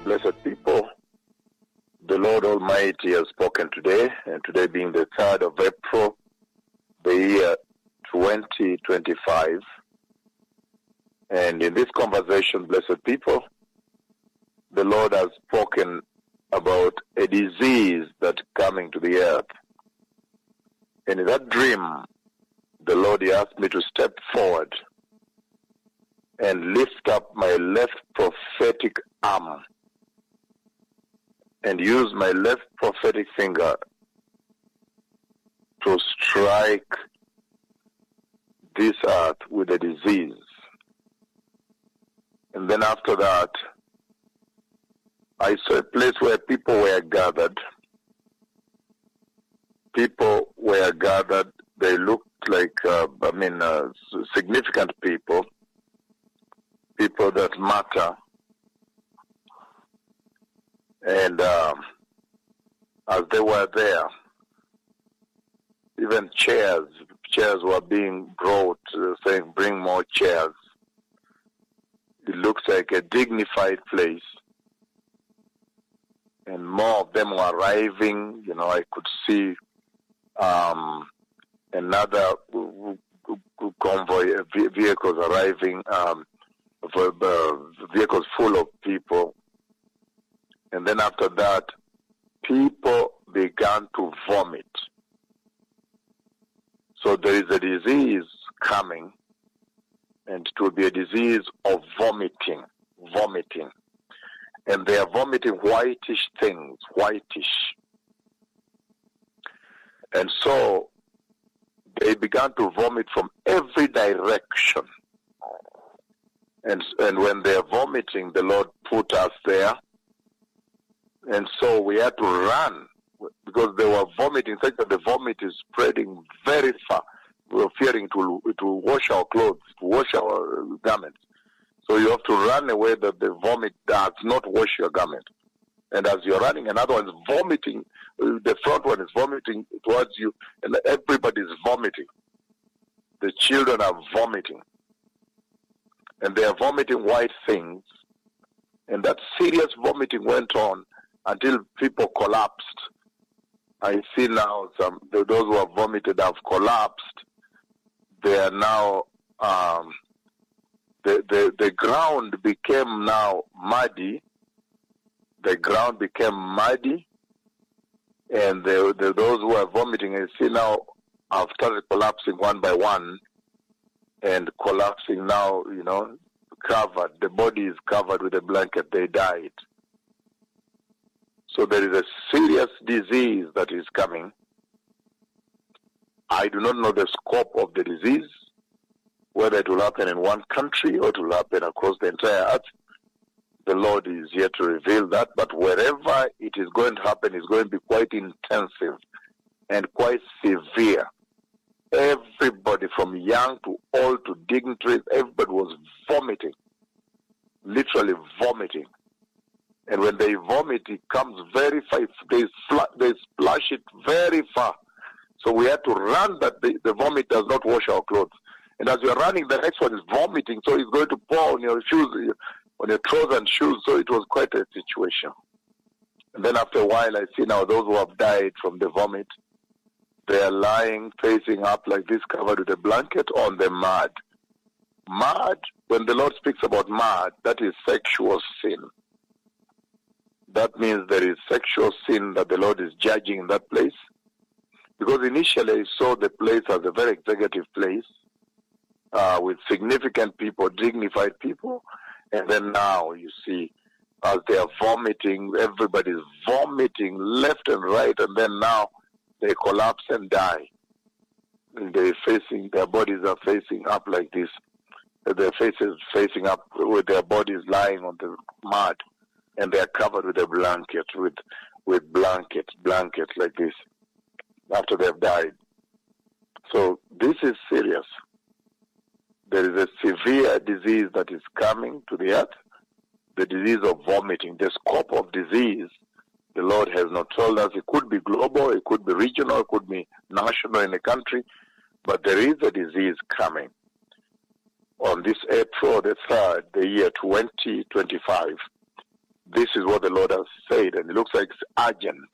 blessed people. The Lord Almighty has spoken today, and today being the 3rd of April, the year 2025. And in this conversation, blessed people, the Lord has spoken about a disease that's coming to the earth. And in that dream, the Lord asked me to step forward and lift up my left prophetic arm and use my left prophetic finger to strike this earth with a disease. And then after that, I saw a place where people were gathered. People were gathered. They looked like, significant people. People that matter. And as they were there, even chairs were being brought, saying, bring more chairs. It looks like a dignified place. And more of them were arriving. You know, I could see another convoy, vehicles arriving, vehicles full of people. And then after that, people began to vomit. So there is a disease coming, and it will be a disease of vomiting. And they are vomiting whitish things, whitish. And so they began to vomit from every direction. And when they are vomiting, the Lord put us there. And so we had to run because they were vomiting, such that the vomit is spreading very far. We were fearing it will wash our clothes, to wash our garments. So you have to run away that the vomit does not wash your garment. And as you're running, another one is vomiting. The front one is vomiting towards you, and everybody is vomiting. The children are vomiting. And they are vomiting white things. And that serious vomiting went on until people collapsed. I see now those who have vomited have collapsed. They are now, the ground became now muddy. The ground became muddy. And those who are vomiting, I see now, have started collapsing one by one. And collapsing now, covered. The body is covered with a blanket. They died. So there is a serious disease that is coming. I do not know the scope of the disease, whether it will happen in one country or it will happen across the entire earth. The Lord is here to reveal that, but wherever it is going to happen, it's going to be quite intensive and quite severe. Everybody from young to old to dignitaries, everybody was vomiting, literally vomiting. And when they vomit, it comes very far. They splash it very far. So we had to run that the vomit does not wash our clothes. And as you're running, the next one is vomiting. So it's going to pour on your shoes, on your trousers and shoes. So it was quite a situation. And then after a while, I see now those who have died from the vomit, they are lying, facing up like this, covered with a blanket on the mud. Mud, when the Lord speaks about mud, that is sexual sin. That means there is sexual sin that the Lord is judging in that place. Because initially I saw the place as a very executive place with significant people, dignified people. And then now you see, as they are vomiting, everybody's vomiting left and right. And then now they collapse and die. And their bodies are facing up like this. Their faces facing up with their bodies lying on the mud. And they are covered with a blanket, with blanket like this, after they have died. So this is serious. There is a severe disease that is coming to the earth, the disease of vomiting. The scope of disease, the Lord has not told us. It could be global, it could be regional, it could be national in a country, but there is a disease coming. On this April the 3rd, the year 2025, this is what the Lord has said, and it looks like it's urgent.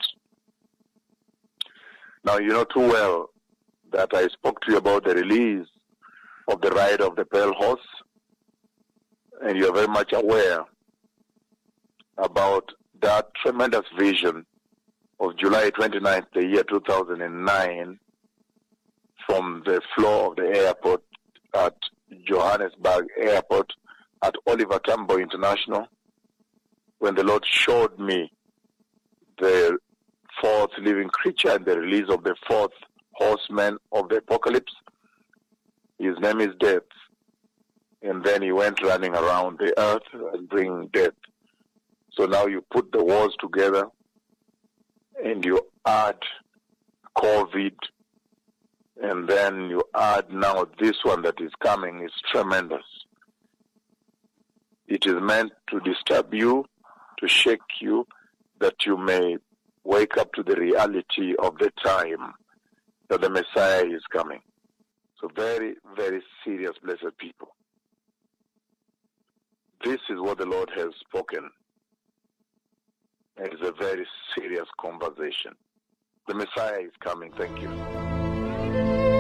Now, you know too well that I spoke to you about the release of the ride of the Pearl Horse, and you're very much aware about that tremendous vision of July 29th, the year 2009, from the floor of the airport at Johannesburg Airport at Oliver Tambo International, when the Lord showed me the fourth living creature and the release of the fourth horseman of the apocalypse. His name is Death. And then he went running around the earth and bringing death. So now you put the wars together and you add COVID, and then you add now this one that is coming. Is tremendous. It is meant to disturb you, to shake you, that you may wake up to the reality of the time that the Messiah is coming. So very, very serious, blessed people. This is what the Lord has spoken. It is a very serious conversation. The Messiah is coming. Thank you.